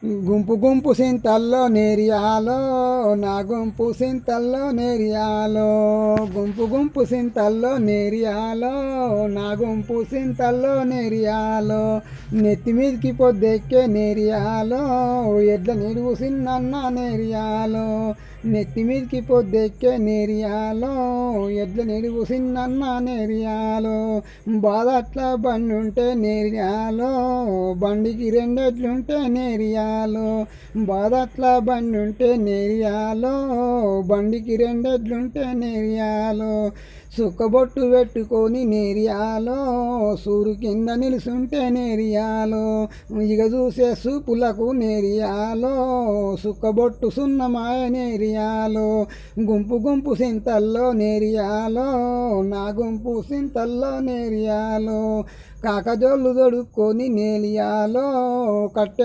గుంపు గుంపు సింతల్లో నేరియాలో నా గుంపు సింతల్లో నేరియాలో గుంపు గుంపు సింతల్లో నేరియాలో నా గుంపు సింతల్లో నేరియాలో నెత్తి మీదకి పొద్దెక్కే నేరియాలో ఎడ్ల నిడుగు సిన్నన్న నేరియాలో నెత్తి మీదకి పొద్దెక్కే నేరియాలో ఎడ్ల నిడుగు సిన్నన్న నేరియాలో బాధ అట్లా బండి ఉంటే నేరియాలో బండికి రెండెడ్లుంటే నేరియాలో బాధ అట్లా బండి ఉంటే నేరియాలో బండికి రెండెడ్లుంటే నేరియాలో సుక్కబొట్టు పెట్టుకొని నేరియాలో సూరు కింద నిలుసుంటే నేరియాలో ఇక చూసే సూపులకు నేరియాలో సుక్కబొట్టు సున్నమాయ నేరియాలో గుంపు గుంపు సింతల్లో నేరియాలో నా గుంపు సింతల్లో నేరియాలో కాకజోళ్ళు దొడుక్కొని నేరియాలో కట్టె